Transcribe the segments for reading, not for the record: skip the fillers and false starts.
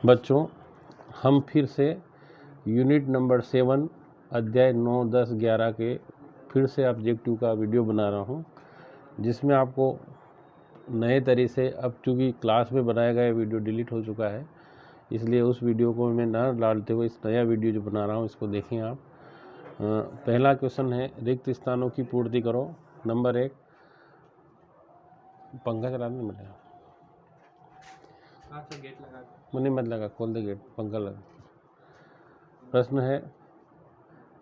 बच्चों, हम फिर से यूनिट नंबर 7 अध्याय 9, 10, 11 के फिर से ऑब्जेक्टिव का वीडियो बना रहा हूँ, जिसमें आपको नए तरीके से, अब चूँकि क्लास में बनाया गया वीडियो डिलीट हो चुका है, इसलिए उस वीडियो को मैं ना डालते हुए इस नया वीडियो जो बना रहा हूँ इसको देखें आप। पहला क्वेश्चन है, रिक्त स्थानों की पूर्ति करो। नंबर 1, पंखा चलाने मिलेगा, गेट लगा, मुझे मत लगा, खोल दे गेट, पंखा लगा। प्रश्न है,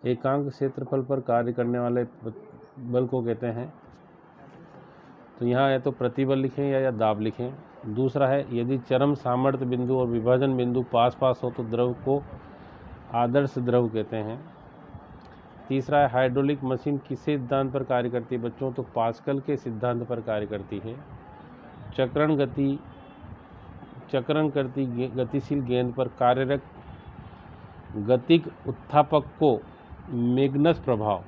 एकांक क्षेत्रफल पर कार्य करने वाले बल को कहते हैं। तो यहाँ है तो प्रतिबल लिखें या दाब लिखें। दूसरा है, यदि चरम सामर्थ्य बिंदु और विभाजन बिंदु पास पास हो तो द्रव को आदर्श द्रव कहते हैं। तीसरा है, हाइड्रोलिक मशीन किस सिद्धांत पर कार्य करती है बच्चों? तो पास्कल के सिद्धांत पर कार्य करती है। चक्रण करती गतिशील गेंद पर कार्यरत गतिक उत्थापक को मैग्नस प्रभाव,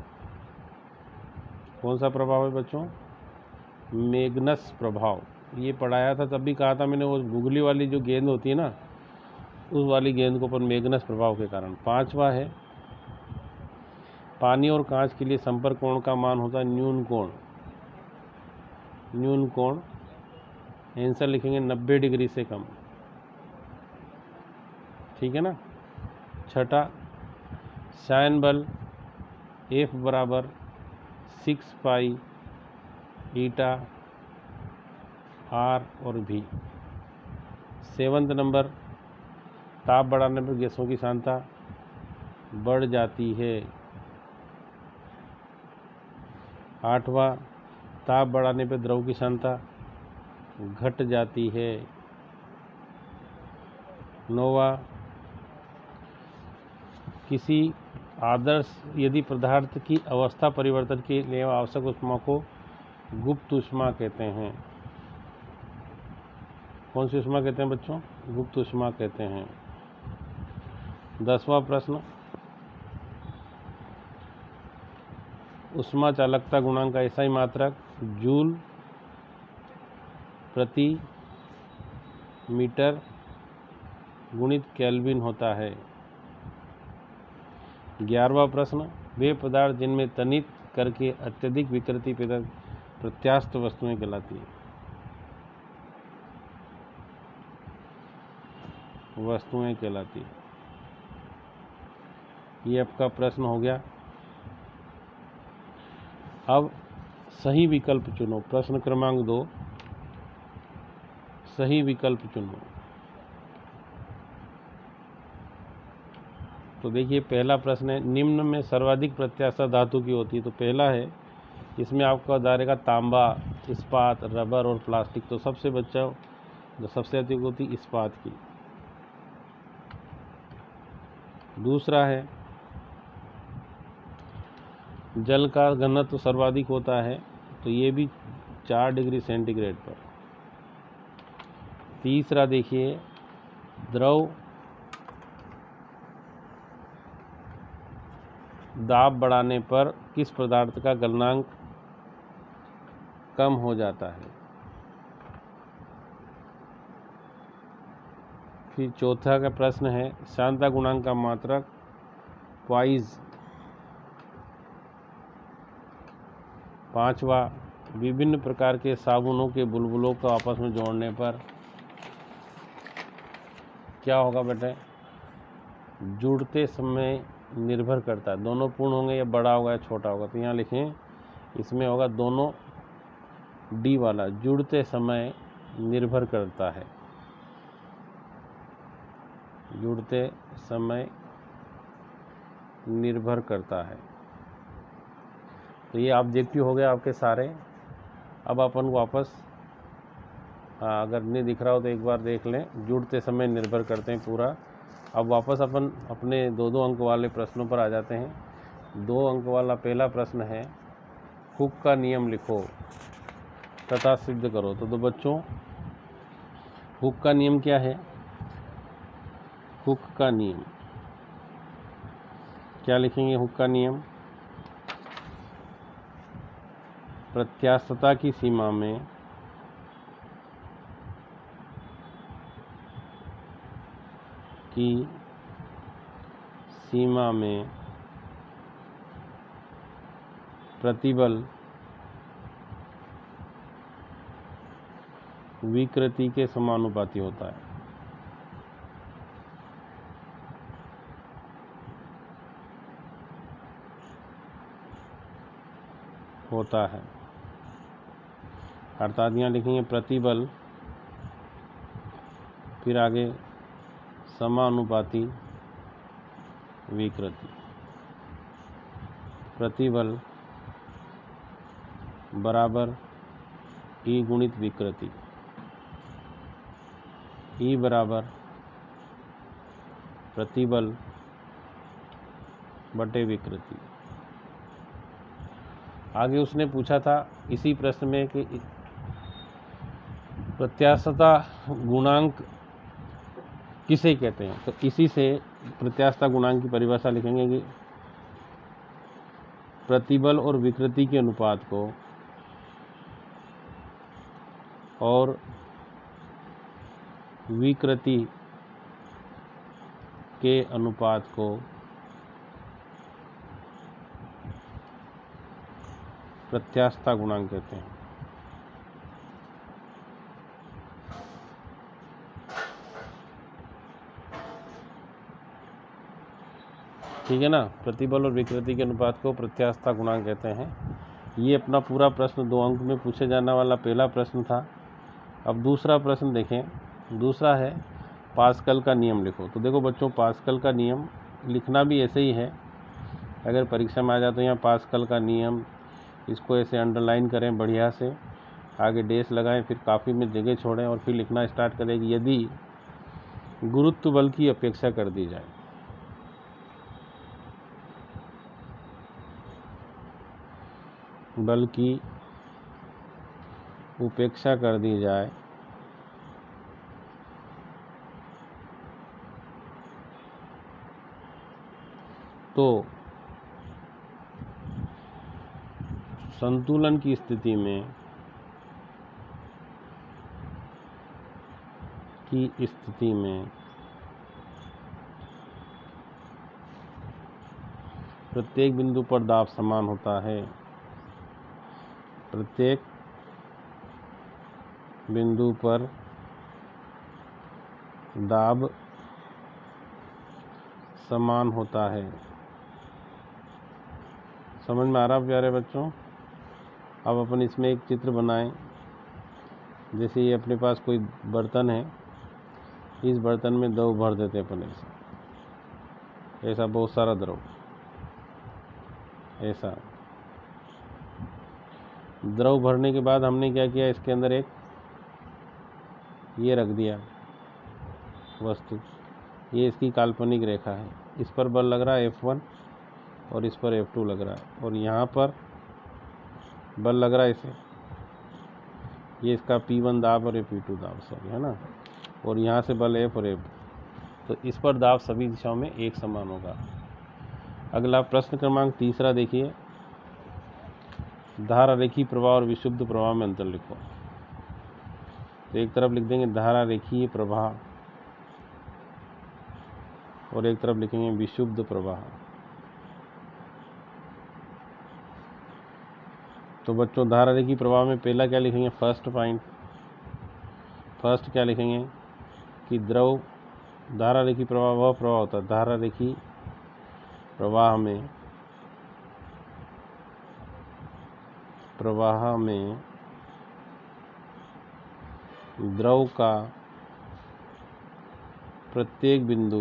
कौन सा प्रभाव है बच्चों? मैग्नस प्रभाव। ये पढ़ाया था, तब भी कहा था मैंने, वो गुगली वाली जो गेंद होती है ना, उस वाली गेंद को पर मैग्नस प्रभाव के कारण। पांचवा है, पानी और कांच के लिए संपर्क कोण का मान होता है न्यून कोण। न्यून कोण आंसर लिखेंगे 90 डिग्री से कम, ठीक है ना। छठा, साइन बल F बराबर 6 पाई ईटा R और V। 7th नंबर, ताप बढ़ाने पर गैसों की सांद्रता बढ़ जाती है। 8वां, ताप बढ़ाने पर द्रव की सांद्रता घट जाती है। 9वां, किसी आदर्श यदि पदार्थ की अवस्था परिवर्तन के लिए आवश्यक ऊष्मा को गुप्त ऊष्मा कहते हैं। कौन सी ऊष्मा कहते हैं बच्चों? गुप्त ऊष्मा कहते हैं। 10वां प्रश्न, ऊष्मा चालकता गुणांक का ऐसा ही मात्रक जूल प्रति मीटर गुणित केल्विन होता है। 11वां प्रश्न, वे पदार्थ जिनमें तनित करके अत्यधिक विकृति पैदा प्रत्यास्थ वस्तुएं कहलाती हैं। वस्तुएं कहलाती है। ये आपका प्रश्न हो गया। अब सही विकल्प चुनो। प्रश्न क्रमांक 2, सही विकल्प चुनो। तो देखिए, पहला प्रश्न है, निम्न में सर्वाधिक प्रत्याशा धातु की होती है। तो पहला है, इसमें आपका दायरेगा तांबा, इस्पात, रबर और प्लास्टिक। तो सबसे बच्चा जो सबसे अधिक होती है इस्पात की। दूसरा है, जल का घनत्व सर्वाधिक होता है। तो ये भी 4 डिग्री सेंटीग्रेड पर। तीसरा देखिए, द्रव दाब बढ़ाने पर किस पदार्थ का गलनांक कम हो जाता है। फिर चौथा का प्रश्न है, सांद्रता गुणांक का मात्रक पॉइज। 5वां, विभिन्न प्रकार के साबुनों के बुलबुलों को आपस में जोड़ने पर क्या होगा बेटे? जुड़ते समय निर्भर करता है, दोनों पूर्ण होंगे या बड़ा होगा या छोटा होगा। तो यहाँ लिखें, इसमें होगा दोनों डी वाला, जुड़ते समय निर्भर करता है। जुड़ते समय निर्भर करता है। तो ये ऑब्जेक्टिव हो गया आपके सारे। अब अपन वापस, अगर नहीं दिख रहा हो तो एक बार देख लें, जुड़ते समय निर्भर करते हैं पूरा। अब वापस अपन अपने 2-2 अंक वाले प्रश्नों पर आ जाते हैं। 2 अंक वाला पहला प्रश्न है, हुक का नियम लिखो तथा सिद्ध करो। तो बच्चों, हुक का नियम क्या है? हुक का नियम क्या लिखेंगे? हुक का नियम, प्रत्यास्थता की सीमा में की सीमा में प्रतिबल विकृति के समानुपाती होता है। अर्थात यहाँ लिखेंगे प्रतिबल, फिर आगे समानुपाती विकृति। प्रतिबल बराबर ई गुणित विकृति, ई बराबर प्रतिबल बटे विकृति। आगे उसने पूछा था इसी प्रश्न में कि प्रत्यास्थता गुणांक किसे कहते हैं, तो इसी से प्रत्यास्थता गुणांक की परिभाषा लिखेंगे कि प्रतिबल और विकृति के अनुपात को और विकृति के अनुपात को प्रत्यास्थता गुणांक कहते हैं। ठीक है ना, प्रतिबल और विकृति के अनुपात को प्रत्यास्थता गुणांक कहते हैं। ये अपना पूरा प्रश्न 2 अंक में पूछे जाने वाला पहला प्रश्न था। अब दूसरा प्रश्न देखें। दूसरा है पास्कल का नियम लिखो। तो देखो बच्चों, पास्कल का नियम लिखना भी ऐसे ही है। अगर परीक्षा में आ जाए तो यहाँ पास्कल का नियम, इसको ऐसे अंडरलाइन करें बढ़िया से, आगे डैश लगाएं, फिर काफ़ी में जगह छोड़ें और फिर लिखना स्टार्ट करें कि यदि गुरुत्व बल की अपेक्षा कर दी जाए, बल की उपेक्षा कर दी जाए तो संतुलन की स्थिति में प्रत्येक बिंदु पर दाब समान होता है। प्रत्येक बिंदु पर दाब समान होता है। समझ में आ रहा प्यारे बच्चों? अब अपन इसमें एक चित्र बनाएं। जैसे ये अपने पास कोई बर्तन है, इस बर्तन में द्रव भर देते अपन ऐसा बहुत सारा द्रव, ऐसा द्रव भरने के बाद हमने क्या किया, इसके अंदर एक ये रख दिया वस्तु, ये इसकी काल्पनिक रेखा है। इस पर बल लग रहा है F1 और इस पर F2 लग रहा है, और यहाँ पर बल लग रहा है इसे, ये इसका P1 दाब और ये P2 दाब, सॉरी, है ना, और यहाँ से बल F और F, तो इस पर दाब सभी दिशाओं में एक समान होगा। अगला प्रश्न क्रमांक 3 देखिए। धारा रेखीय प्रवाह और विशुद्ध प्रवाह में अंतर लिखो। तो एक तरफ लिख देंगे धारा रेखीय प्रवाह और एक तरफ लिखेंगे विशुद्ध प्रवाह। तो बच्चों, धारा रेखीय प्रवाह में पहला क्या लिखेंगे, फर्स्ट क्या लिखेंगे कि द्रव, धारा रेखीय प्रवाह वह प्रवाह होता है, धारा रेखीय प्रवाह में द्रव का प्रत्येक बिंदु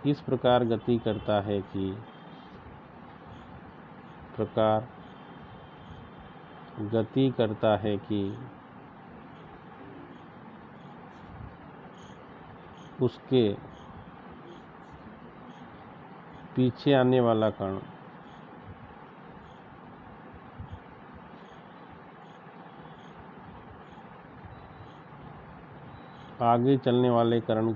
इस प्रकार गति करता है कि उसके पीछे आने वाला कण आगे चलने वाले कण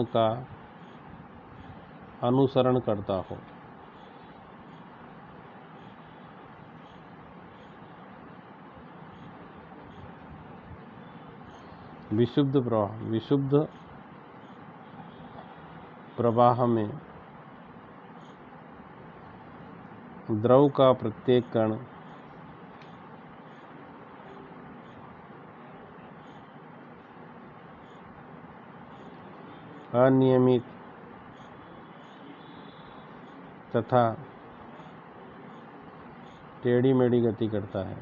का अनुसरण करता हो। विशुद्ध प्रवाह में द्रव का प्रत्येक कण अनियमित तथा टेढ़ी मेढ़ी गति करता है।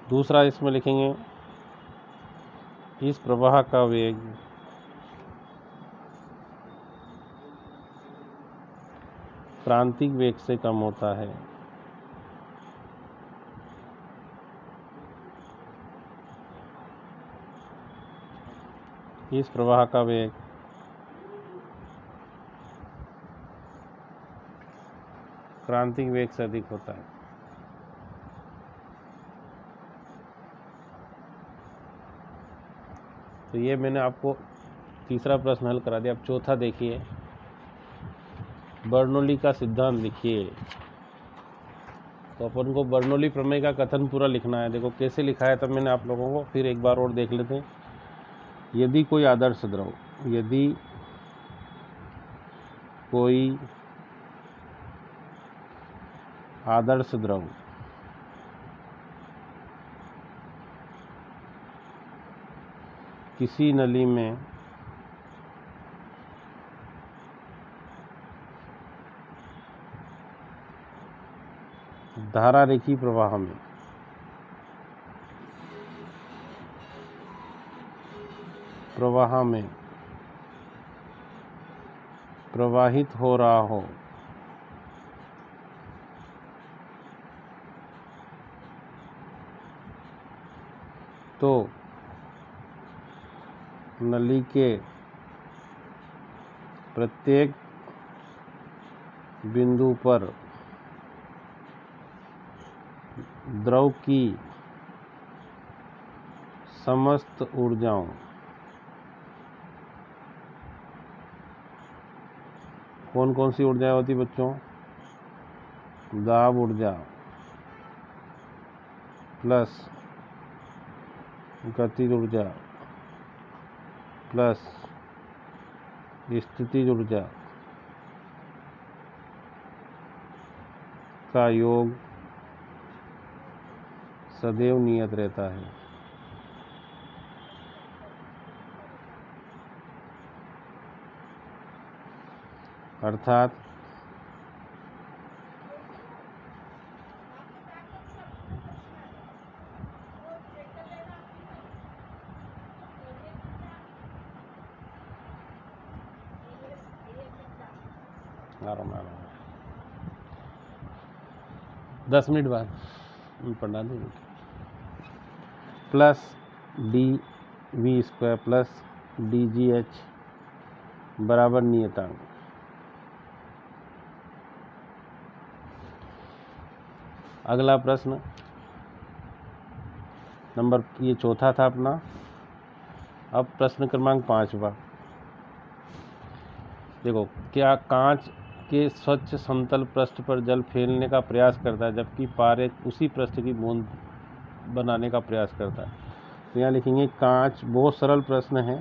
दूसरा इसमें लिखेंगे, इस प्रवाह का वेग क्रांतिक वेग से कम होता है। इस प्रवाह का वेग क्रांतिक वेग से अधिक होता है। तो ये मैंने आपको तीसरा प्रश्न हल करा दिया। अब चौथा देखिए, बर्नौली का सिद्धांत लिखिए। तो अपन को बर्नौली प्रमेय का कथन पूरा लिखना है। देखो कैसे लिखा है, तब मैंने आप लोगों को फिर एक बार और देख लेते हैं। यदि कोई आदर्श द्रव किसी नली में धारारेखी प्रवाह में प्रवाहित हो रहा हो तो नली के प्रत्येक बिंदु पर द्रव की समस्त ऊर्जाओं कौन कौन सी ऊर्जाएं होती बच्चों? दाब ऊर्जा प्लस गतिज ऊर्जा प्लस स्थितिज ऊर्जा का योग सदैव नियत रहता है। अर्थात आराम 10 मिनट बाद पढ़ा दूँगी। प्लस dv² प्लस dgh बराबर नियतांक। अगला प्रश्न ये चौथा था अपना। अब प्रश्न क्रमांक 5वां। देखो, क्या कांच के स्वच्छ समतल पृष्ठ पर जल फैलने का प्रयास करता है जबकि पारे उसी पृष्ठ की बूंद बनाने का प्रयास करता है? तो यहाँ लिखेंगे कांच, बहुत सरल प्रश्न है,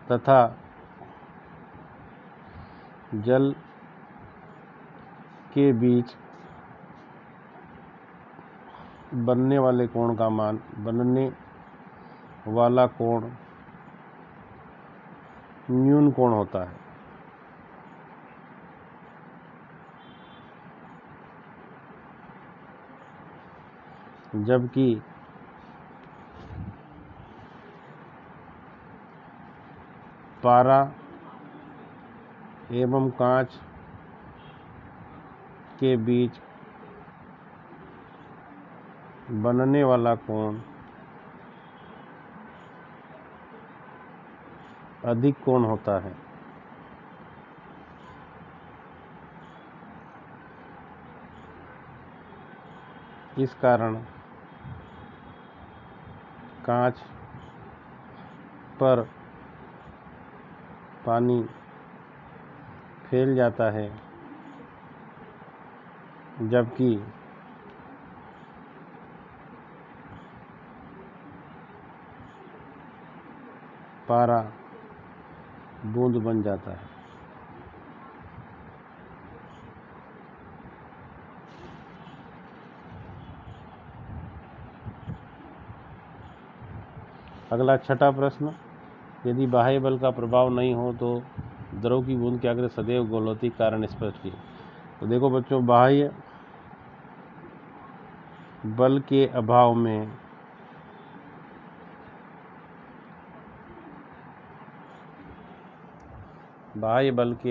तथा जल के बीच बनने वाला कोण न्यून कोण होता है। जबकि पारा एवं कांच के बीच बनने वाला कोण अधिक कोण होता है। इस कारण कांच पर पानी फैल जाता है, जबकि पारा बूंद बन जाता है। अगला छठा प्रश्न, यदि बाह्य बल का प्रभाव नहीं हो तो द्रव की बूंद की आकृति सदैव गोल होती, कारण स्पष्ट कीजिए। तो देखो बच्चों, बाह्य बल के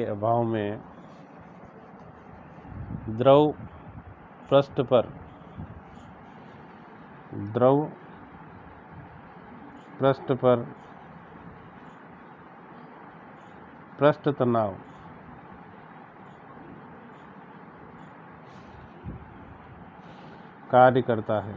अभाव में द्रव पृष्ठ पर पृष्ठ तनाव कार्य करता है।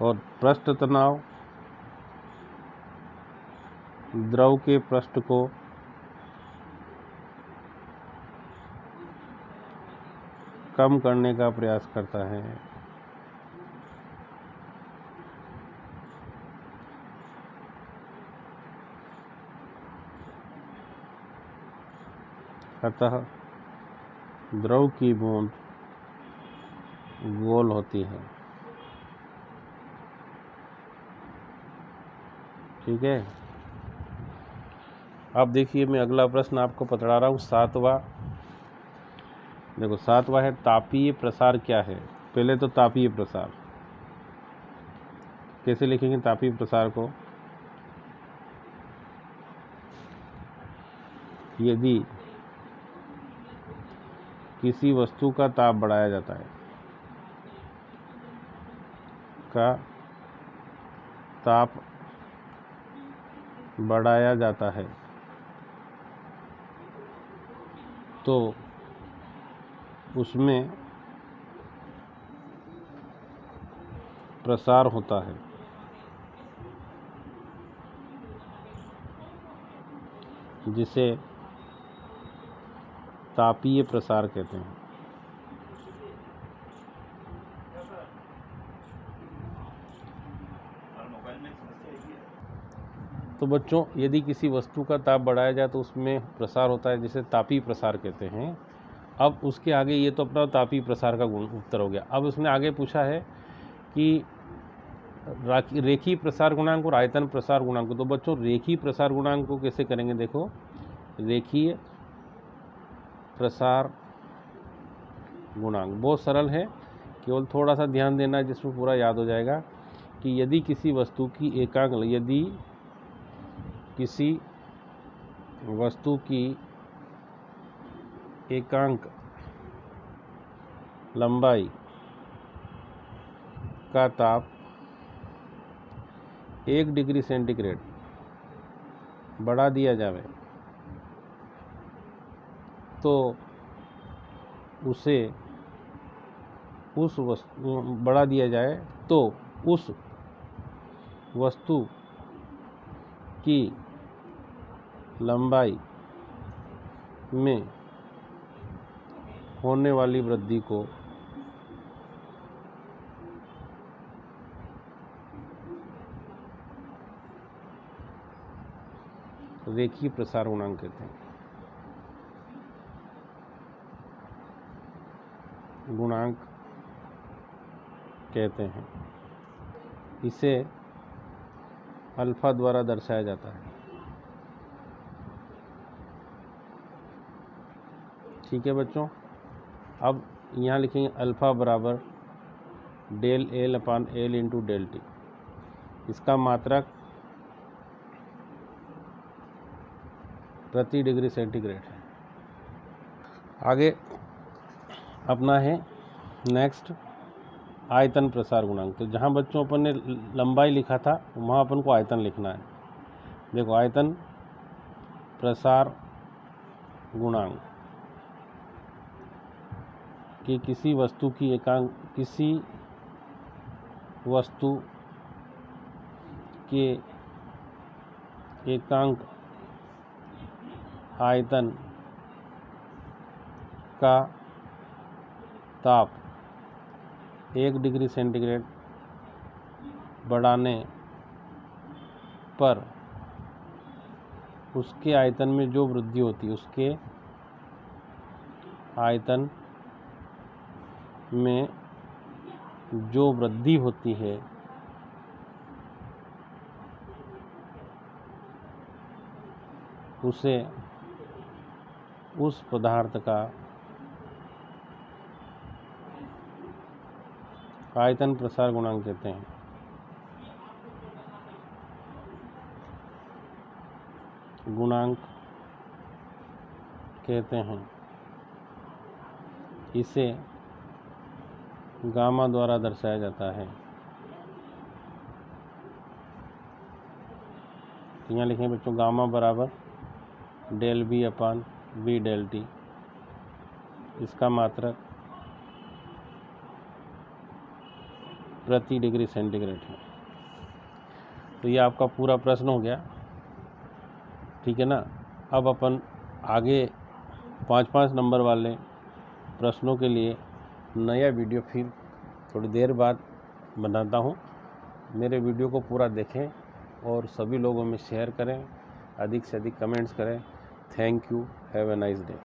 और पृष्ठ तनाव द्रव के पृष्ठ को कम करने का प्रयास करता है। अतः द्रव की बूंद गोल होती है। ठीक है। अब देखिए, मैं अगला प्रश्न आपको पकड़ा रहा हूँ, 7वां। देखो 7वां है, तापीय प्रसार क्या है। पहले तो तापीय प्रसार कैसे लिखेंगे? तापीय प्रसार को, यदि किसी वस्तु का ताप बढ़ाया जाता है, तो उसमें प्रसार होता है। जिसे तापीय प्रसार कहते हैं। तो बच्चों, यदि किसी वस्तु का ताप बढ़ाया जाए तो उसमें प्रसार होता है, जिसे तापीय प्रसार कहते हैं। अब उसके आगे, ये तो अपना तापीय प्रसार का गुण उत्तर हो गया। अब उसने आगे पूछा है कि रेखीय प्रसार गुणांक और आयतन प्रसार गुणांक। तो बच्चों, रेखीय प्रसार गुणांक को कैसे करेंगे? देखो, रेखीय प्रसार गुणांक बहुत सरल है, केवल थोड़ा सा ध्यान देना है, जिसमें पूरा याद हो जाएगा। कि यदि किसी वस्तु की एकांक लंबाई का ताप 1 डिग्री सेंटीग्रेड बढ़ा दिया जाए, तो उस वस्तु की लंबाई में होने वाली वृद्धि को रेखीय प्रसार गुणांक कहते हैं। इसे अल्फा द्वारा दर्शाया जाता है। ठीक है बच्चों। अब यहाँ लिखेंगे अल्फा बराबर डेल एल अपान एल इंटू डेल टी। इसका मात्रक प्रति डिग्री सेंटीग्रेड है। आगे अपना है नेक्स्ट आयतन प्रसार गुणांक। तो जहाँ बच्चों अपन ने लंबाई लिखा था, वहाँ अपन को आयतन लिखना है। देखो, आयतन प्रसार गुणांक कि किसी वस्तु के एकांक आयतन का ताप 1 डिग्री सेंटीग्रेड बढ़ाने पर उसके आयतन में जो वृद्धि होती है, उसके आयतन में जो वृद्धि होती है उसे उस पदार्थ का आयतन प्रसार गुणांक कहते हैं। इसे गामा द्वारा दर्शाया जाता है। यहाँ लिखें बच्चों, गामा बराबर डेल बी अपान बी डेल टी। इसका मात्रक प्रति डिग्री सेंटीग्रेड है। तो ये आपका पूरा प्रश्न हो गया, ठीक है ना। अब अपन आगे 5-5 नंबर वाले प्रश्नों के लिए नया वीडियो फिर थोड़ी देर बाद बनाता हूँ। मेरे वीडियो को पूरा देखें और सभी लोगों में शेयर करें, अधिक से अधिक कमेंट्स करें। Thank you, have a nice day.